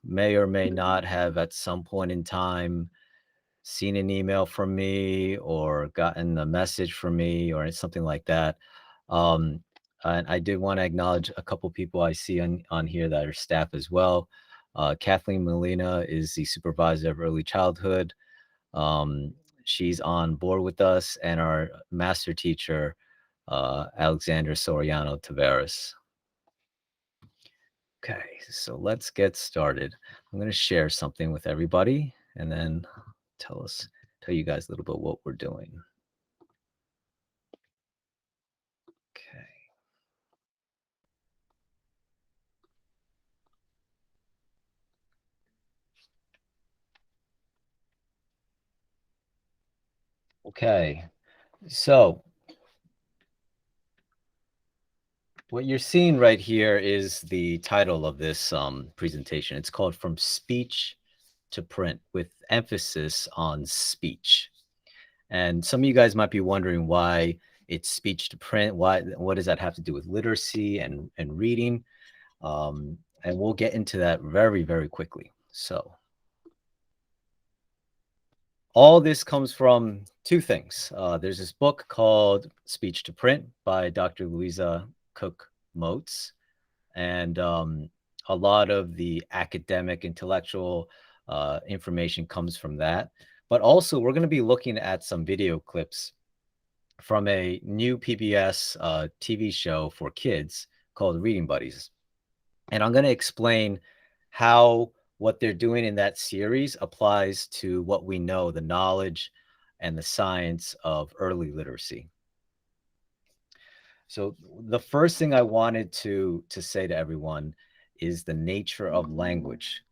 may or may not have at some point in time seen an email from me or gotten a message from me or something like that. Um, and I did want to acknowledge a couple people I see on here that are staff as well. Kathleen Molina is the supervisor of early childhood. Um, she's on board with us, and our master teacher, Alexander Soriano Tavares. Okay, so let's get started. I'm going to share something with everybody and then tell you guys a little bit what we're doing. Okay. Okay, so what you're seeing right here is the title of this presentation. It's called From Speech to Print, with emphasis on speech. And some of you guys might be wondering why it's speech to print. What does that have to do with literacy and reading? And we'll get into that very, very quickly. So all this comes from two things. There's this book called Speech to Print by Dr. Louisa Cook Motes. And a lot of the academic, intellectual information comes from that. But also, we're going to be looking at some video clips from a new PBS TV show for kids called Reading Buddies. And I'm going to explain how what they're doing in that series applies to what we know, the knowledge and the science of early literacy. So the first thing I wanted to say to everyone is the nature of language.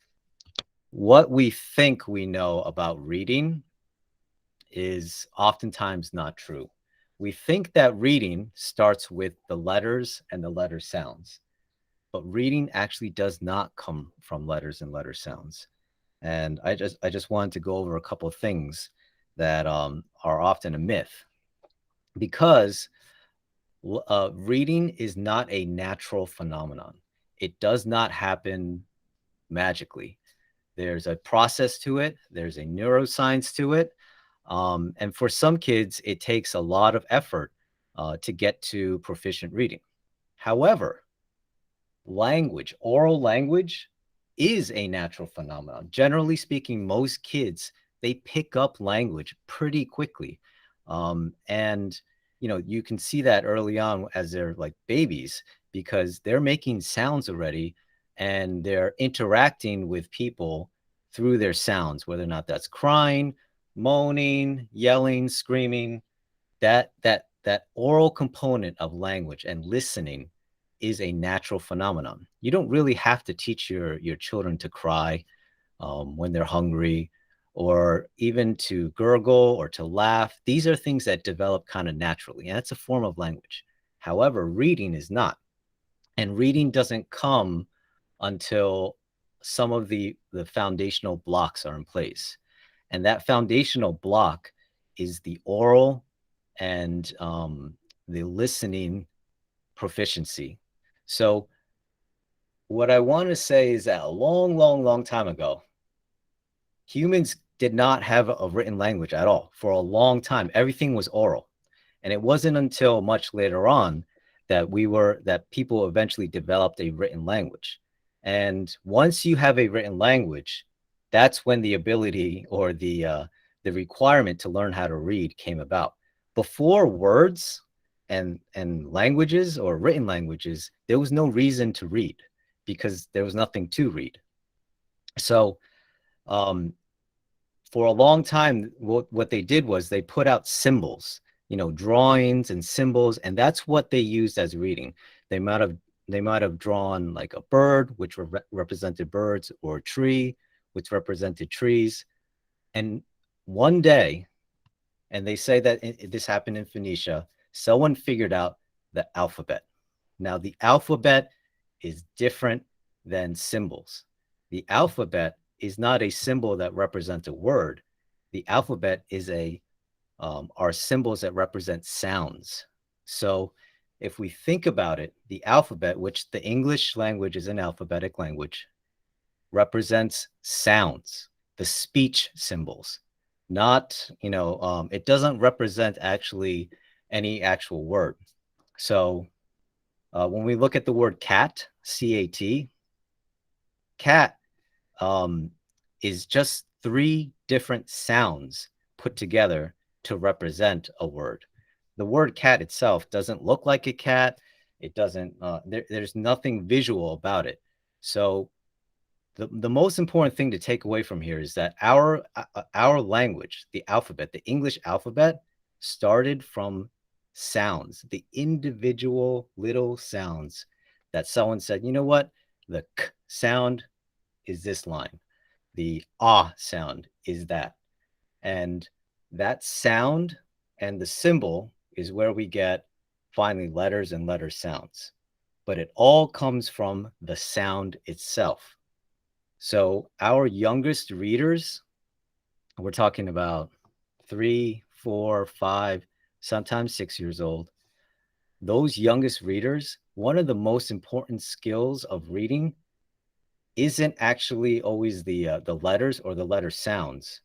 What we think we know about reading is oftentimes not true. We think that reading starts with the letters and the letter sounds, but reading actually does not come from letters and letter sounds. And I just wanted to go over a couple of things that are often a myth, because reading is not a natural phenomenon. It does not happen magically. There's a process to it. There's a neuroscience to it. And for some kids, it takes a lot of effort to get to proficient reading. However, oral language is a natural phenomenon. Generally speaking, most kids, they pick up language pretty quickly. And, you can see that early on as they're like babies, because they're making sounds already and they're interacting with people through their sounds, whether or not that's crying, moaning, yelling, screaming. That oral component of language and listening is a natural phenomenon. You don't really have to teach your children to cry when they're hungry, or even to gurgle or to laugh. These are things that develop kind of naturally, and that's a form of language. However, reading is not. And reading doesn't come until some of the foundational blocks are in place. And that foundational block is the oral and the listening proficiency. So what I want to say is that a long, long, long time ago, humans did not have a written language at all. For a long time, everything was oral. And it wasn't until much later on that people eventually developed a written language. And once you have a written language, that's when the ability or the requirement to learn how to read came about. Before words and languages or written languages, there was no reason to read because there was nothing to read. So for a long time, what they did was they put out symbols, drawings and symbols, and that's what they used as reading. They might have drawn like a bird, which represented birds, or a tree, which represented trees. And one day, and they say that this happened in Phoenicia, someone figured out the alphabet. Now, the alphabet is different than symbols. The alphabet is not a symbol that represents a word. The alphabet are symbols that represent sounds. So if we think about it, the alphabet, which the English language is an alphabetic language, represents sounds, the speech symbols, not, it doesn't represent actually any actual word. So when we look at the word cat, C-A-T, cat is just three different sounds put together to represent a word. The word cat itself doesn't look like a cat. It doesn't, there's nothing visual about it. So the most important thing to take away from here is that our language, the alphabet, the English alphabet, started from sounds, the individual little sounds that someone said, you know what, the k sound is this line, the ah sound is that, and that sound and the symbol is where we get finally letters and letter sounds, but it all comes from the sound itself. So our youngest readers, we're talking about 3, 4, 5, sometimes 6 years old. Those youngest readers, one of the most important skills of reading isn't actually always the letters or the letter sounds,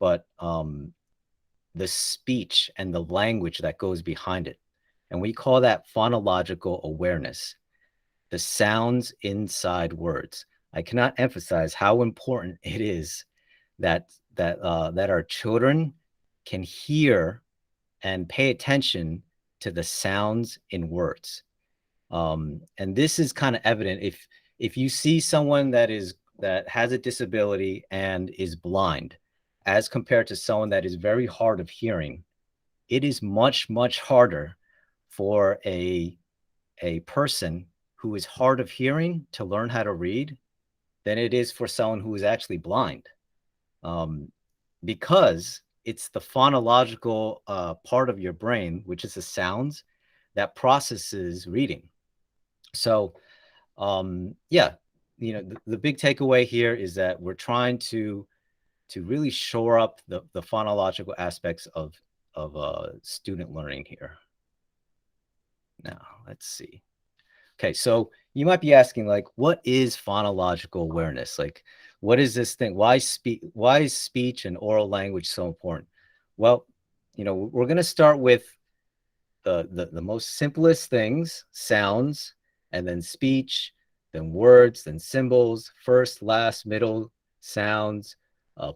but the speech and the language that goes behind it. And we call that phonological awareness, the sounds inside words. I cannot emphasize how important it is that our children can hear and pay attention to the sounds in words. And this is kind of evident if you see someone that has a disability and is blind, as compared to someone that is very hard of hearing, it is much harder for a person who is hard of hearing to learn how to read than it is for someone who is actually blind, because it's the phonological part of your brain, which is the sounds, that processes reading. So yeah, the big takeaway here is that we're trying to really shore up the phonological aspects of student learning here. Now, let's see. Okay, so you might be asking, like, what is phonological awareness? Like, what is this thing? Why is speech and oral language so important? Well, we're going to start with the most simplest things, sounds, and then speech, then words, then symbols, first, last, middle sounds,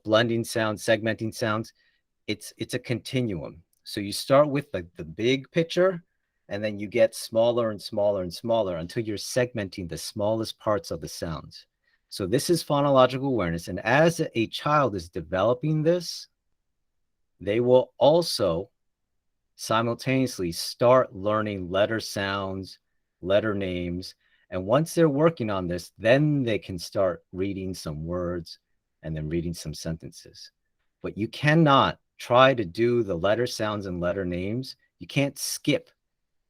blending sounds, segmenting sounds. It's a continuum. So you start with the big picture, and then you get smaller and smaller and smaller until you're segmenting the smallest parts of the sounds. So this is phonological awareness. And as a child is developing this, they will also simultaneously start learning letter sounds, letter names. And once they're working on this, then they can start reading some words and then reading some sentences. But you cannot try to do the letter sounds and letter names. You can't skip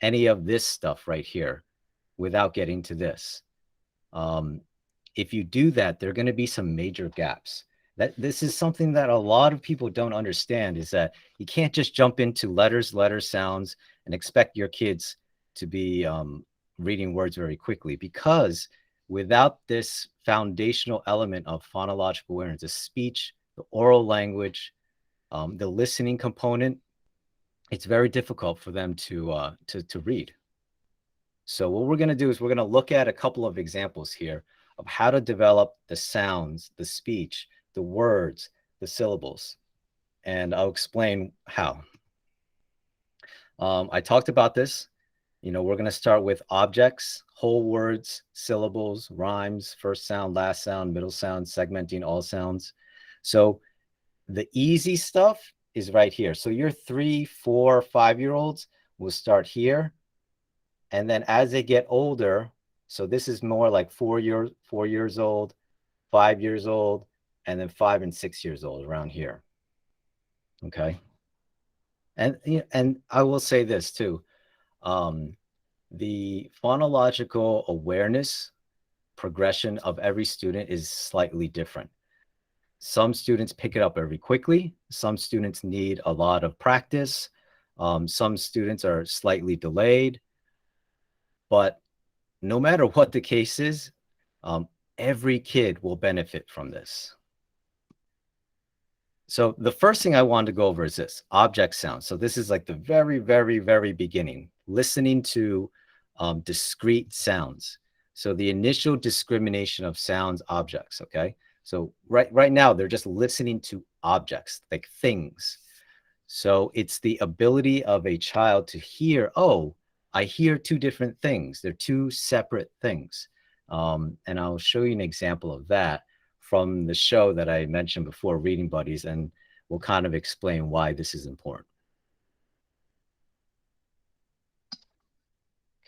any of this stuff right here without getting to this. If you do that, there are going to be some major gaps. This is something that a lot of people don't understand, is that you can't just jump into letters, letter sounds, and expect your kids to be reading words very quickly, because without this foundational element of phonological awareness, the speech, the oral language, the listening component, it's very difficult for them to read. So what we're going to do is we're going to look at a couple of examples here of how to develop the sounds, the speech, the words, the syllables, and I'll explain how. I talked about this. We're going to start with objects, whole words, syllables, rhymes, first sound, last sound, middle sound, segmenting all sounds. So the easy stuff is right here. So your 3, 4, 5-year-olds will start here. And then as they get older, so this is more like 4 years old, 5 years old, and then 5 and 6 years old, around here. Okay. And I will say this too. The phonological awareness progression of every student is slightly different. Some students pick it up very quickly. Some students need a lot of practice. Some students are slightly delayed. But no matter what the case is, Every kid will benefit from this. So the first thing I wanted to go over is this, object sound. So this is like the very, very, very beginning, listening to discrete sounds. So the initial discrimination of sounds, objects, okay? So right now, they're just listening to objects, like things. So it's the ability of a child to hear, oh, I hear two different things. They're two separate things. And I'll show you an example of that from the show that I mentioned before, Reading Buddies, and we'll kind of explain why this is important.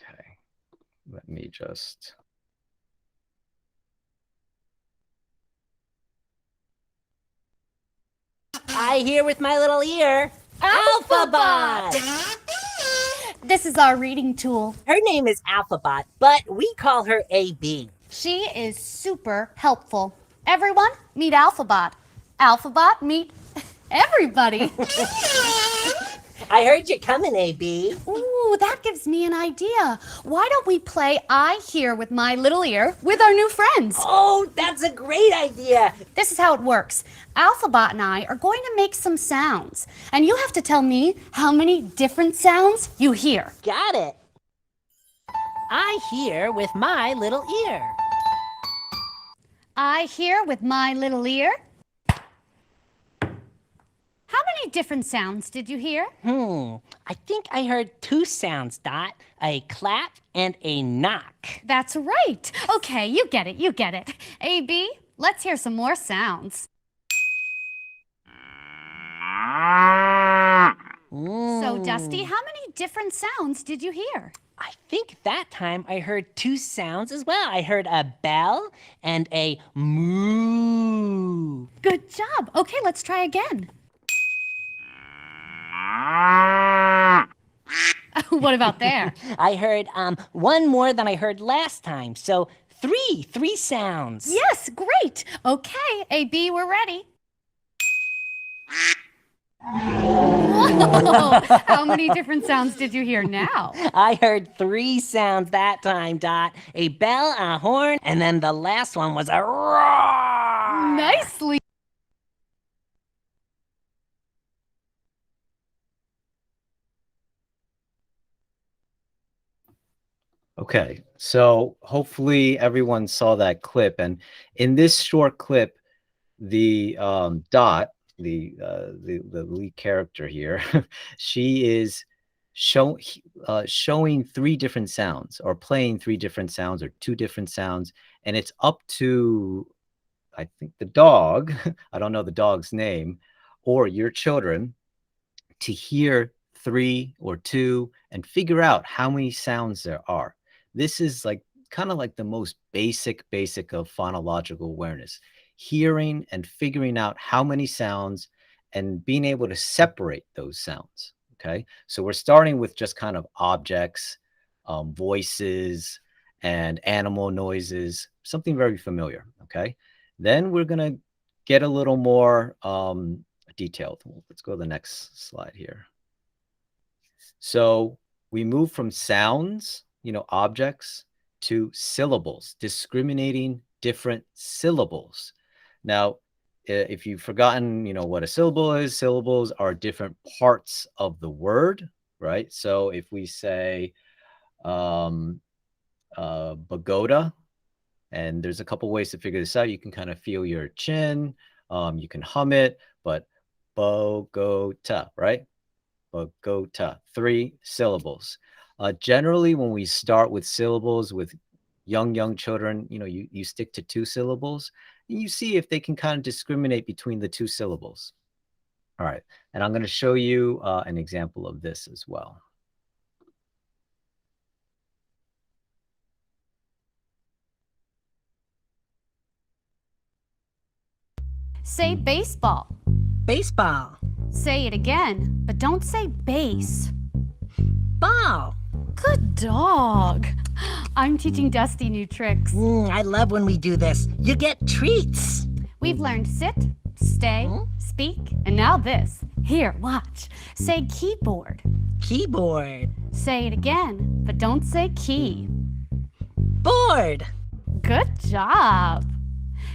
Okay, let me just... I hear with my little ear, Alphabot! This is our reading tool. Her name is Alphabot, but we call her AB. She is super helpful. Everyone, meet Alphabot. Alphabot, meet everybody. I heard you coming, AB. Ooh, that gives me an idea. Why don't we play I Hear with My Little Ear with our new friends? Oh, that's a great idea. This is how it works. Alphabot and I are going to make some sounds, and you have to tell me how many different sounds you hear. Got it. I hear with my little ear. I hear with my little ear. How many different sounds did you hear? I think I heard two sounds, Dot. A clap and a knock. That's right. Okay, you get it, you get it. AB, let's hear some more sounds. So, Dusty, how many different sounds did you hear? I think that time I heard two sounds as well. I heard a bell and a moo. Good job. Okay, let's try again. What about there? I heard one more than I heard last time. So three sounds. Yes, great. Okay, AB, we're ready. Whoa! How many different sounds did you hear now? I heard three sounds that time, Dot. A bell, a horn, and then the last one was a roar. Nicely. Okay, so hopefully everyone saw that clip. And in this short clip, the Dot, the lead character here, she is showing three different sounds, or playing three different sounds, or two different sounds, and it's up to, I think, the dog, I don't know the dog's name, or your children to hear three or two and figure out how many sounds there are. This is like kind of like the most basic of phonological awareness, hearing and figuring out how many sounds and being able to separate those sounds. Okay, so we're starting with just kind of objects, voices, and animal noises, something very familiar. Okay, then we're gonna get a little more detailed. Let's go to the next slide here. So we move from sounds, objects, to syllables, discriminating different syllables. Now, if you've forgotten, what a syllable is, syllables are different parts of the word, right? So if we say pagoda, and there's a couple ways to figure this out. You can kind of feel your chin, you can hum it, but Bogota, right? Bogota, 3 syllables. Generally, when we start with syllables with young children, you stick to 2 syllables, and you see if they can kind of discriminate between the 2 syllables. All right, and I'm going to show you an example of this as well. Say baseball. Baseball. Say it again, but don't say base. Ball. Good dog. I'm teaching Dusty new tricks. I love when we do this. You get treats. We've learned sit, stay, speak, and now this. Here, watch. Say keyboard. Keyboard. Say it again, but don't say key. Board. Good job.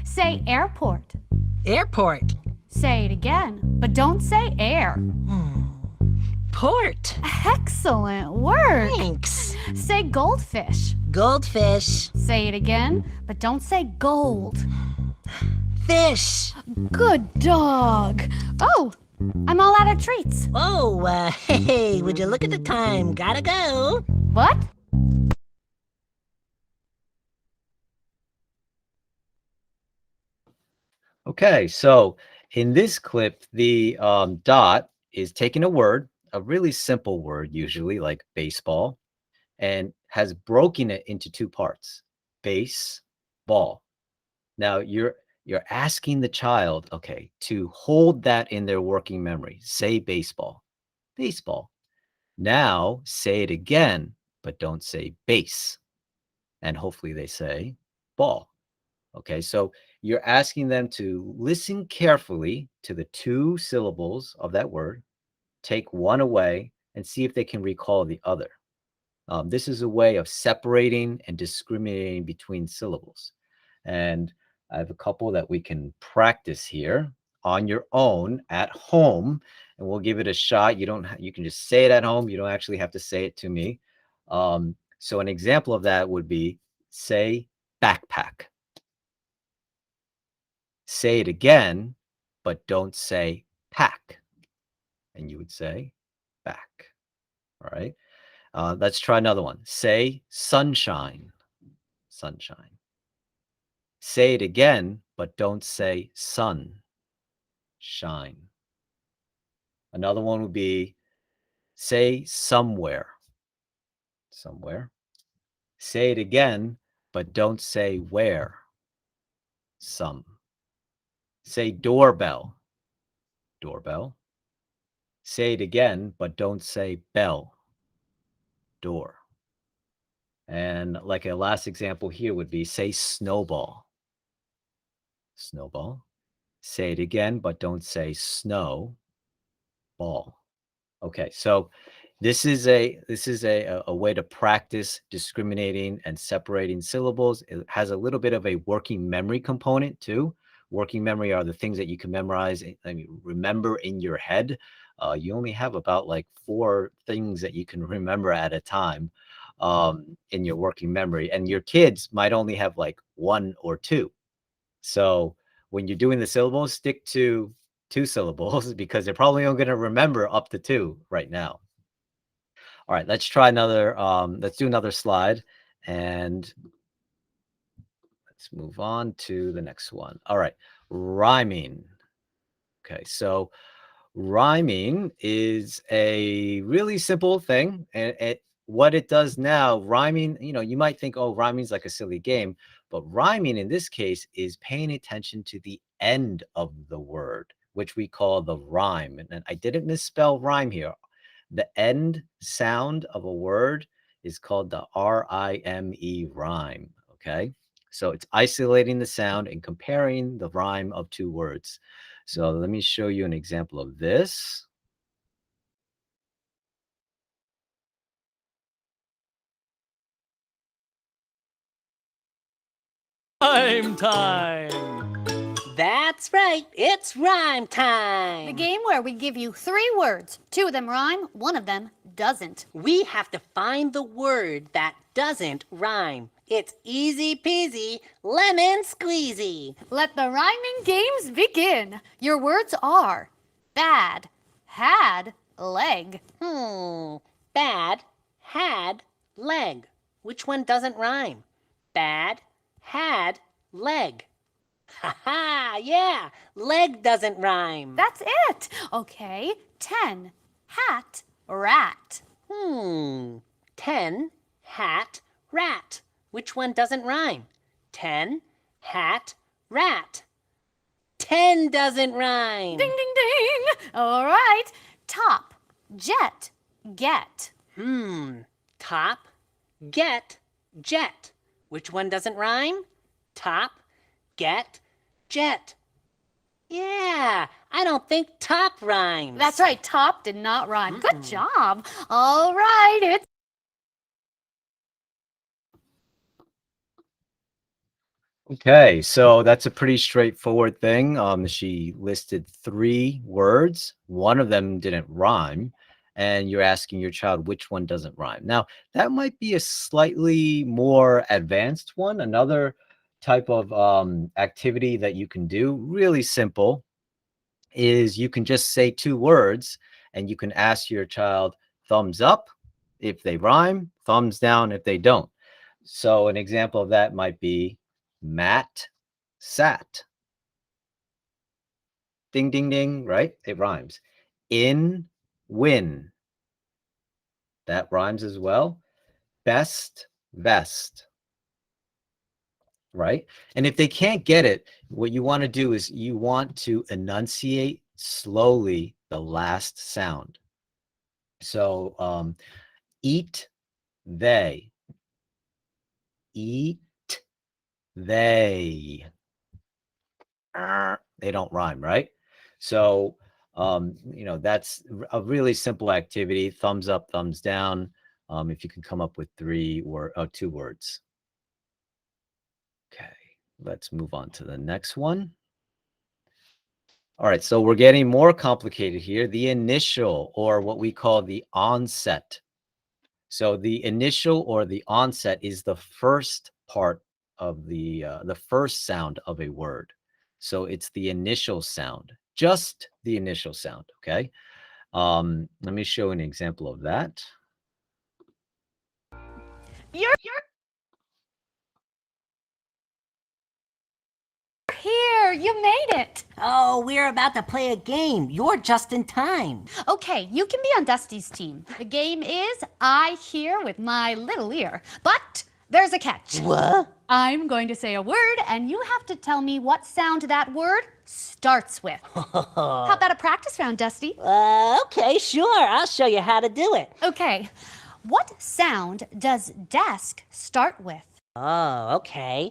Say airport. Airport. Say it again, but don't say air. Port. Excellent work. Thanks. Say goldfish. Goldfish. Say it again, but don't say gold. Fish. Good dog. Oh, I'm all out of treats. Oh, hey, would you look at the time? Gotta go. What? Okay, so in this clip, the dot is taking a word, a really simple word, usually like baseball, and has broken it into two parts, base, ball. Now you're asking the child, okay, to hold that in their working memory. Say baseball, baseball. Now say it again, but don't say base. And hopefully they say ball. Okay, so you're asking them to listen carefully to the two syllables of that word, take one away, and see if they can recall the other. This is a way of separating and discriminating between syllables. And I have a couple that we can practice here on your own at home, and we'll give it a shot. You can just say it at home. You don't actually have to say it to me. So an example of that would be say backpack. Say it again, but don't say pack. And you would say back. All right. Let's try another one. Say sunshine. Sunshine. Say it again, but don't say sun. Shine. Another one would be say somewhere. Somewhere. Say it again, but don't say where. Some. Say doorbell. Doorbell. Say it again, but don't say bell. Door. And like a last example here would be say snowball. Snowball. Say it again, but don't say snow. Ball. Okay, so this is a way to practice discriminating and separating syllables. It has a little bit of a working memory component too. Working memory are the things that you can memorize, I mean, remember in your head. You only have about like 4 things that you can remember at a time in your working memory, and your kids might only have like 1 or 2. So when you're doing the syllables, stick to 2 syllables because they're probably only going to remember up to 2 right now. All right, let's try another. Let's do another slide, and let's move on to the next one. All right, rhyming. Okay, so rhyming is a really simple thing, and what it does now, rhyming, you might think, oh, rhyming is like a silly game, but rhyming in this case is paying attention to the end of the word, which we call the rhyme. And I didn't misspell rhyme here. The end sound of a word is called the R-I-M-E rhyme. Okay, so it's isolating the sound and comparing the rhyme of 2 words. So let me show you an example of this. Rhyme time! That's right, it's rhyme time! The game where we give you 3 words. 2 of them rhyme, 1 of them doesn't. We have to find the word that doesn't rhyme. It's easy peasy, lemon squeezy. Let the rhyming games begin. Your words are bad, had, leg. Bad, had, leg. Which one doesn't rhyme? Bad, had, leg. Ha ha, yeah, leg doesn't rhyme. That's it. Okay, 10, hat, rat. 10, hat, rat. Which one doesn't rhyme? 10, hat, rat. 10 doesn't rhyme. Ding, ding, ding. All right, top, jet, get. Top, get, jet. Which one doesn't rhyme? Top, get, jet. Yeah, I don't think top rhymes. That's right, top did not rhyme. Good job. All right, it's Okay, so that's a pretty straightforward thing. She listed 3 words. One of them didn't rhyme, and you're asking your child which one doesn't rhyme. Now, that might be a slightly more advanced one. Another type of activity that you can do, really simple, is you can just say 2 words, and you can ask your child thumbs up if they rhyme, thumbs down if they don't. So an example of that might be Matt sat. Ding, ding, ding, right? It rhymes. In, win. That rhymes as well. Best, vest, right? And if they can't get it, what you want to do is you want to enunciate slowly the last sound. So eat, they. Eat, they. They don't rhyme, right? So, that's a really simple activity. Thumbs up, thumbs down. If you can come up with 2 words. Okay, let's move on to the next one. All right, so we're getting more complicated here. The initial, or what we call the onset. So the initial or the onset is the first part of the first sound of a word. So it's the initial sound, just the initial sound. Okay. Let me show an example of that. You're here. You made it. Oh, we're about to play a game. You're just in time. Okay, you can be on Dusty's team. The game is I hear with my little ear. But there's a catch. What? I'm going to say a word, and you have to tell me what sound that word starts with. How about a practice round, Dusty? Okay, sure. I'll show you how to do it. Okay. What sound does desk start with? Oh, okay.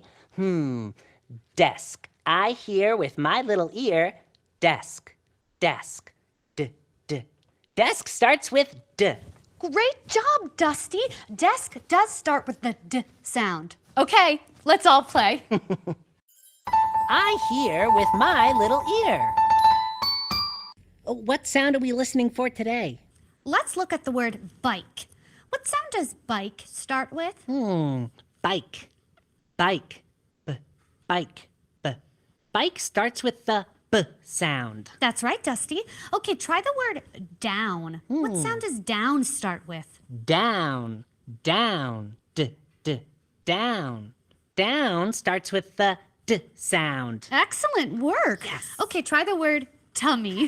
Desk. I hear with my little ear, desk, desk, Desk starts with D. Great job, Dusty. Desk does start with the D sound. Okay, let's all play. I hear with my little ear. What sound are we listening for today? Let's look at the word bike. What sound does bike start with? Bike, bike, bike, Bike starts with the B sound. That's right, Dusty. Okay, try the word down. What sound does down start with? Down, down, down. Down starts with the D sound. Excellent work. Yes. Okay, try the word tummy.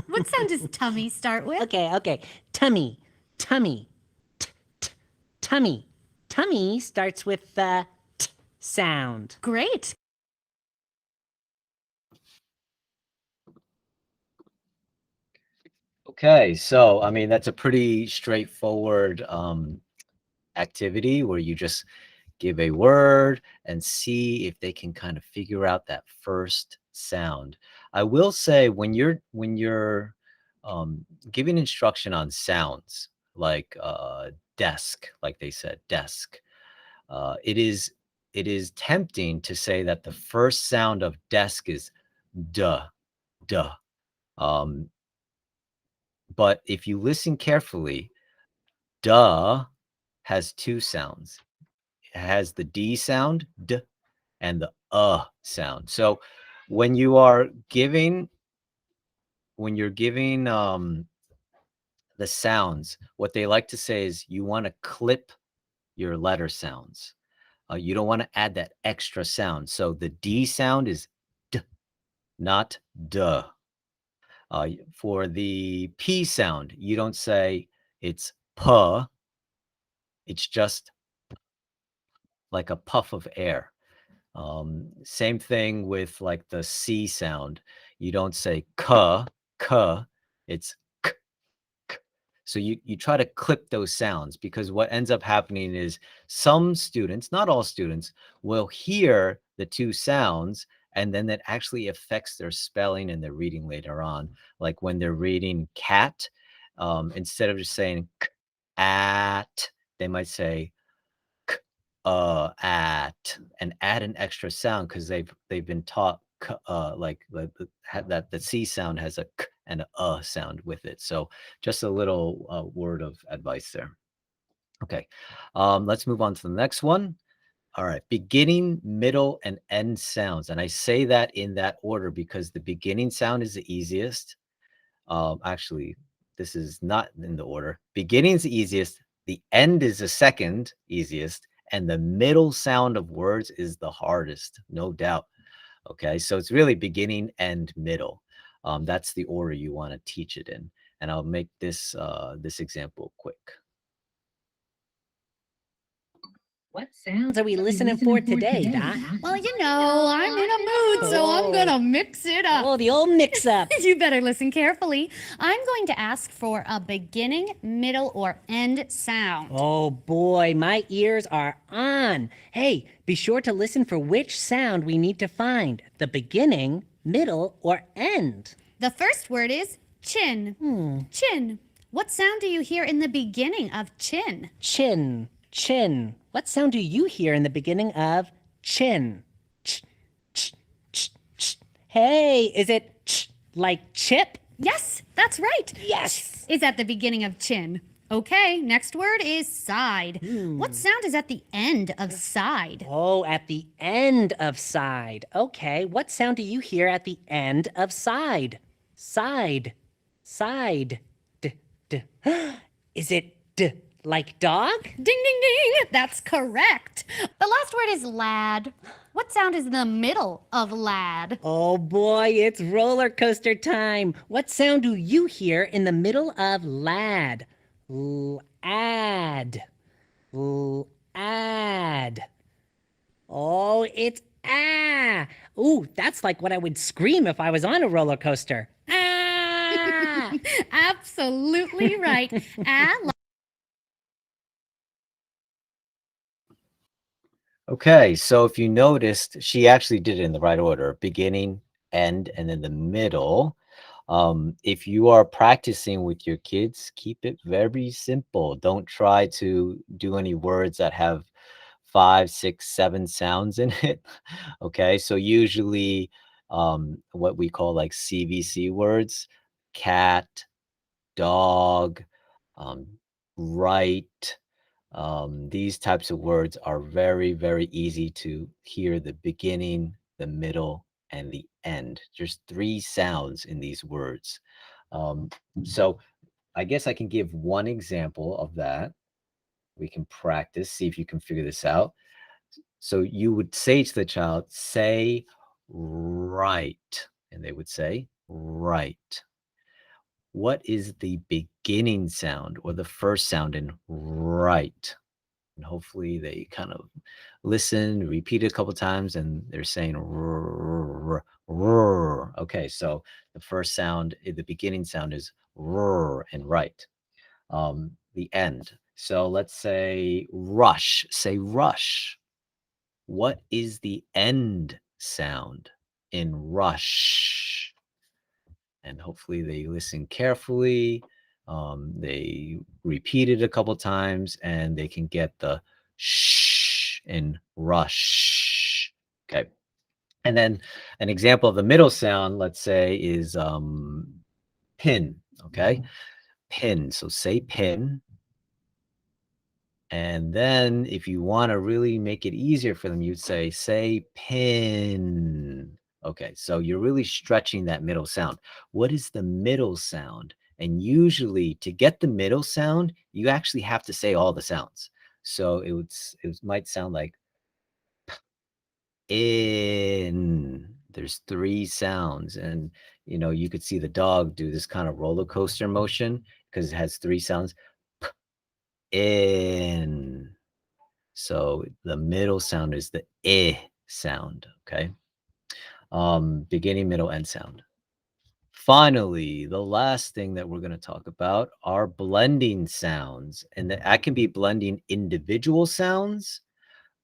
What sound does tummy start with? Okay. Tummy, tummy, tummy. Tummy starts with the T sound. Great. Okay, so I mean that's a pretty straightforward activity where you just give a word and see if they can kind of figure out that first sound. I will say when you're giving instruction on sounds like desk, like they said, desk, it is tempting to say that the first sound of desk is duh, duh. Um, but if you listen carefully, duh has 2 sounds. It has the D sound, D, and the sound. So when you are giving the sounds, what they like to say is you want to clip your letter sounds. You don't want to add that extra sound. So the D sound is D, not duh. For the P sound, you don't say it's puh. It's just like a puff of air. Same thing with like the C sound. You don't say k, it's k, k. So you try to clip those sounds because what ends up happening is some students, not all students, will hear the 2 sounds and then that actually affects their spelling and their reading later on. Like when they're reading cat, instead of just saying k, at, they might say k, at, and add an extra sound because they've been taught like that the C sound has a k and a sound with it. So just a little word of advice there. Okay, let's move on to the next one. All right, beginning, middle, and end sounds. And I say that in that order because the beginning sound is the easiest. Actually, this is not in the order. Beginning is the easiest, the end is the second easiest, and the middle sound of words is the hardest, no doubt. Okay, so it's really beginning and middle. That's the order you want to teach it in. And I'll make this example quick. What sounds are we listening for today, Dot? Well, I'm in a mood, so I'm gonna mix it up. Oh, the old mix-up. You better listen carefully. I'm going to ask for a beginning, middle, or end sound. Oh boy, my ears are on. Hey, be sure to listen for which sound we need to find, the beginning, middle, or end. The first word is chin. Chin. What sound do you hear in the beginning of chin? Chin, chin. What sound do you hear in the beginning of chin? Ch, ch, ch, ch. Hey, is it ch like chip? Yes, that's right. Yes. Is at the beginning of chin. Okay, next word is side. What sound is at the end of side? Oh, at the end of side. Okay, what sound do you hear at the end of side? Side, side. D, d. Is it d like dog? Ding, ding, ding. That's correct. The last word is lad. What sound is in the middle of lad? Oh boy, it's roller coaster time. What sound do you hear in the middle of lad? Lad. Lad. Oh, it's ah. Ooh, that's like what I would scream if I was on a roller coaster. Ah! Absolutely right. Okay, so if you noticed, she actually did it in the right order, beginning, end, and then the middle. If you are practicing with your kids, keep it very simple. Don't try to do any words that have 5, 6, 7 sounds in it. Okay, so usually what we call like CVC words, cat, dog, um, right. These types of words are very, very easy to hear the beginning, the middle, and the end. There's 3 sounds in these words. So I guess I can give one example of that. We can practice, see if you can figure this out. So you would say to the child, say right, and they would say right. What is the beginning sound or the first sound in right? And hopefully they kind of listen, repeat it a couple times, and they're saying "rrr, rrr." Okay, so the first sound, the beginning sound is rrr and right. The end. So let's say rush. Say rush. What is the end sound in rush? And hopefully they listen carefully. They repeat it a couple times and they can get the shh in rush. Okay. And then an example of the middle sound, let's say, is pin. Okay. Pin. So say pin. And then if you want to really make it easier for them, you'd say pin. Okay, so you're really stretching that middle sound. What is the middle sound? And usually to get the middle sound, you actually have to say all the sounds. So it might sound like in. There's 3 sounds, and you could see the dog do this kind of roller coaster motion because it has 3 sounds. In. So the middle sound is the eh sound, okay? Beginning, middle, end sound. Finally, the last thing that we're going to talk about are blending sounds. And that can be blending individual sounds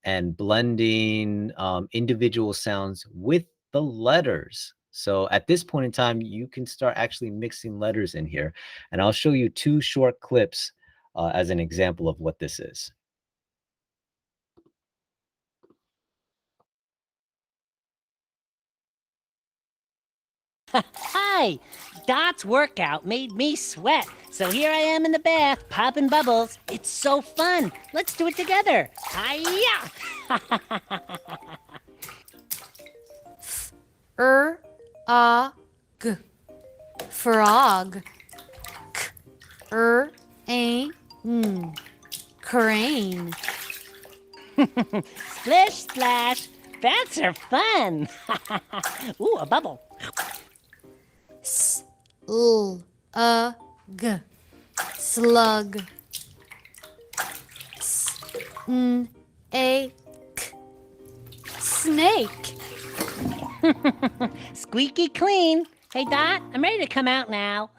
and blending individual sounds with the letters. So at this point in time, you can start actually mixing letters in here. And I'll show you 2 short clips as an example of what this is. Hi! Dot's workout made me sweat, so here I am in the bath, popping bubbles. It's so fun. Let's do it together. Hi-ya! G. Frog. N. Crane. Splish, splash. Bats are fun. Ooh, a bubble. Slug. Slug. Snake. Snake. Squeaky clean. Hey, Dot, I'm ready to come out now.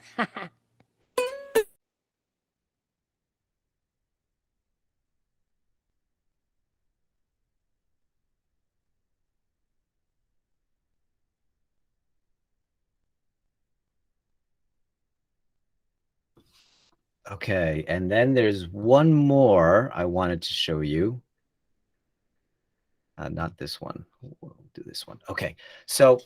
Okay, and then there's one more I wanted to show you. Not this one. We'll do this one. Okay, so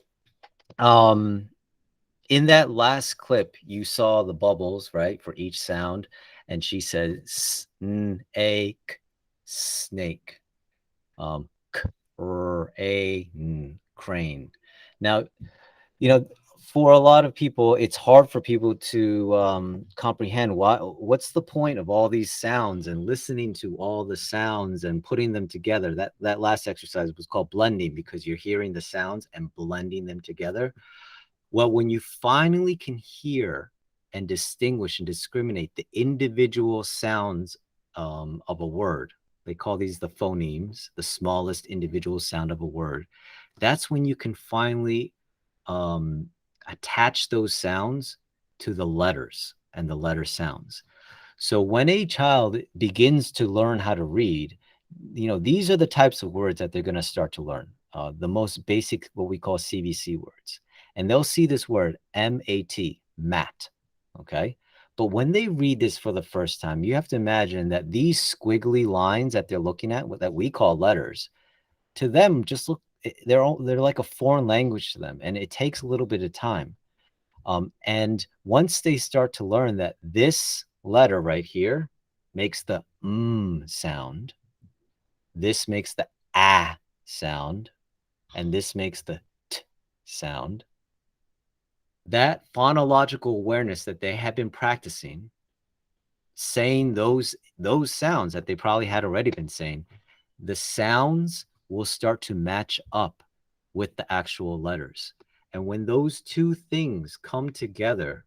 in that last clip, you saw the bubbles, right, for each sound, and she said snake, snake, crane. Now, for a lot of people, it's hard for people to comprehend what's the point of all these sounds and listening to all the sounds and putting them together. That last exercise was called blending because you're hearing the sounds and blending them together. Well, when you finally can hear and distinguish and discriminate the individual sounds of a word, they call these the phonemes, the smallest individual sound of a word. That's when you can finally attach those sounds to the letters and the letter sounds. So when a child begins to learn how to read, these are the types of words that they're going to start to learn. The most basic, what we call CVC words. And they'll see this word, M-A-T, mat, okay? But when they read this for the first time, you have to imagine that these squiggly lines that they're looking at, that we call letters, to them just look, they're like a foreign language to them, and it takes a little bit of time. And once they start to learn that this letter right here makes the sound, this makes the ah sound, and this makes the t sound, that phonological awareness that they have been practicing, saying those sounds that they probably had already been saying, the sounds will start to match up with the actual letters. And when those two things come together,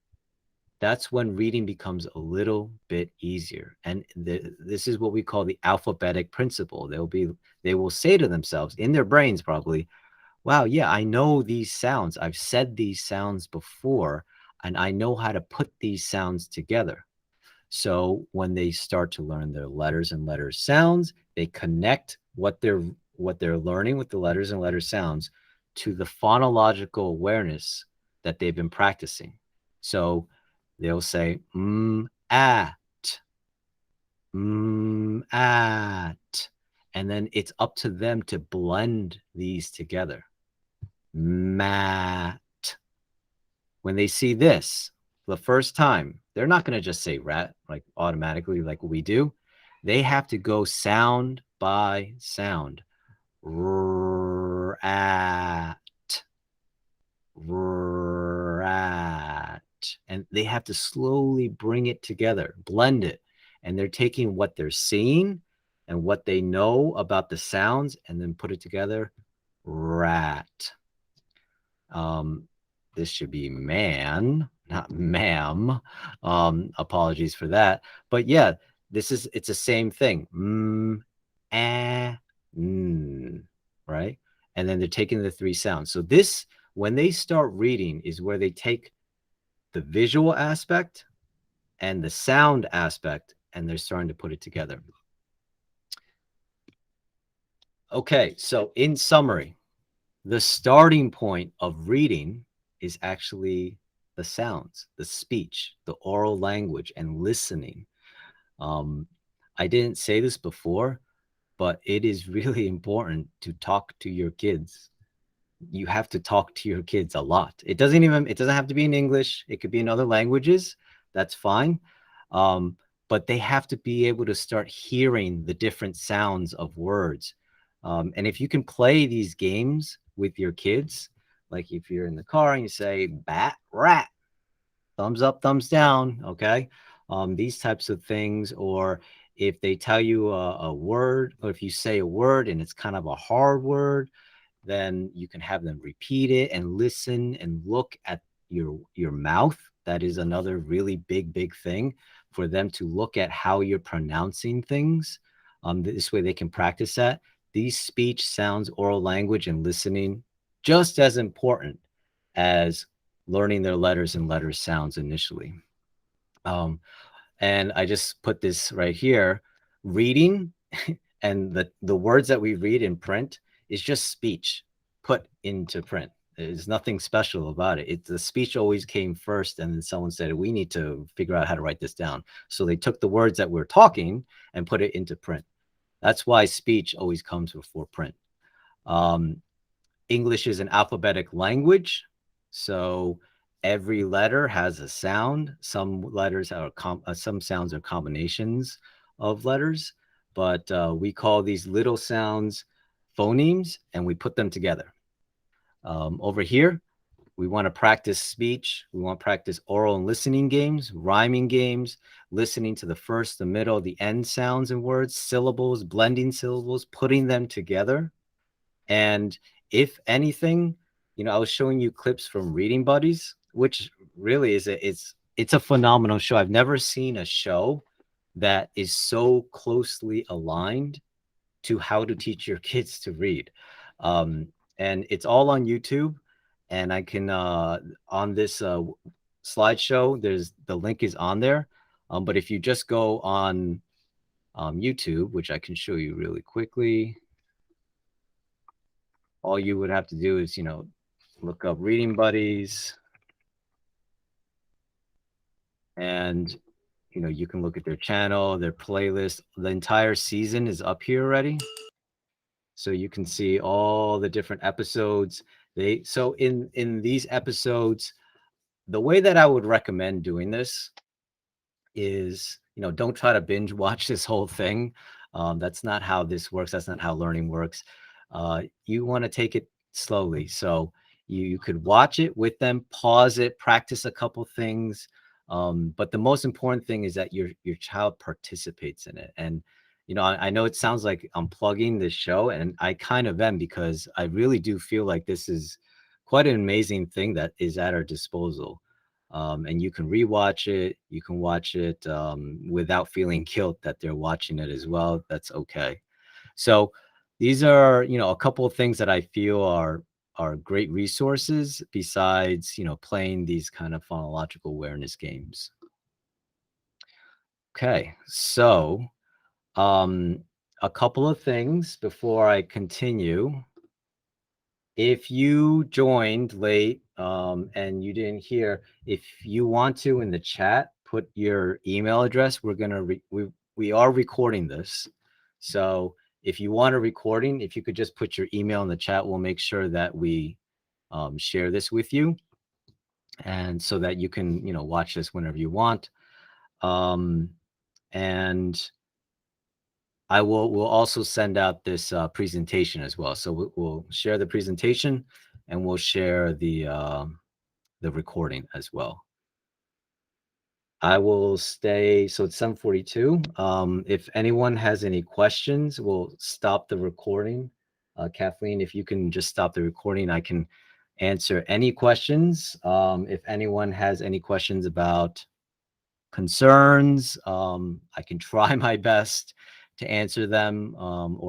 that's when reading becomes a little bit easier. And this is what we call the alphabetic principle. They will say to themselves in their brains probably, wow, yeah, I know these sounds. I've said these sounds before, and I know how to put these sounds together. So when they start to learn their letters and letter sounds, they connect what they're learning with the letters and letter sounds to the phonological awareness that they've been practicing. So they'll say at, at, and then it's up to them to blend these together. Mat. When they see this the first time, they're not going to just say rat like automatically like we do. They have to go sound by sound. Rat, rat. And they have to slowly bring it together, blend it. And they're taking what they're seeing and what they know about the sounds and then put it together. Rat. This should be man, not ma'am. Apologies for that. But yeah, it's the same thing. Right? And then they're taking the three sounds. So this, when they start reading, is where they take the visual aspect and the sound aspect, and they're starting to put it together. Okay, so in summary, the starting point of reading is actually the sounds, the speech, the oral language, and listening. I didn't say this before, but it is really important to talk to your kids. you have to talk to your kids a lot. It doesn't have to be in English. It could be in other languages. That's fine. Um, but they have to be able to start hearing the different sounds of words. And if you can play these games with your kids, like if you're in the car and you say bat, rat, thumbs up, thumbs down, okay? These types of things, or if they tell you a word, or if you say a word and it's kind of a hard word, then you can have them repeat it and listen and look at your mouth. That is another really big thing for them to look at how you're pronouncing things. This way they can practice that. These speech, sounds, oral language, and listening, just as important as learning their letters and letter sounds initially. And I just put this right here. Reading and the words that we read in print is just speech put into print. There's nothing special about it. The speech always came first, and then someone said, we need to figure out how to write this down. So they took the words that we're talking and put it into print. That's why speech always comes before print. English is an alphabetic language, so every letter has a sound. Some letters are some sounds are combinations of letters, but we call these little sounds phonemes, and we put them together. Over here, we want to practice speech. We want to practice oral and listening games, rhyming games, listening to the first, the middle, the end sounds in words, syllables, blending syllables, putting them together. And if anything, I was showing you clips from Reading Buddies, which really it's a phenomenal show. I've never seen a show that is so closely aligned to how to teach your kids to read. And it's all on YouTube. And I can on this slideshow, the link is on there. But if you just go on YouTube, which I can show you really quickly, all you would have to do is, look up Reading Buddies, and, you can look at their channel, their playlist. The entire season is up here already. So you can see all the different episodes. So in these episodes, the way that I would recommend doing this is, don't try to binge watch this whole thing. That's not how this works. That's not how learning works. You want to take it slowly. So you could watch it with them, pause it, practice a couple things. But the most important thing is that your child participates in it. And, I know it sounds like I'm plugging this show, and I kind of am, because I really do feel like this is quite an amazing thing that is at our disposal. And you can rewatch it. You can watch it without feeling guilt that they're watching it as well. That's okay. So these are, a couple of things that I feel are great resources besides, playing these kind of phonological awareness games. Okay, so a couple of things before I continue. If you joined late and you didn't hear, if you want to, in the chat, put your email address. We are recording this, so if you want a recording, if you could just put your email in the chat, we'll make sure that we share this with you, and so that you can watch this whenever you want. And we'll also send out this presentation as well. So we'll share the presentation, and we'll share the recording as well. I will stay. So it's 7:42. If anyone has any questions, we'll stop the recording. Kathleen, if you can just stop the recording, I can answer any questions. If anyone has any questions about concerns, I can try my best to answer them, or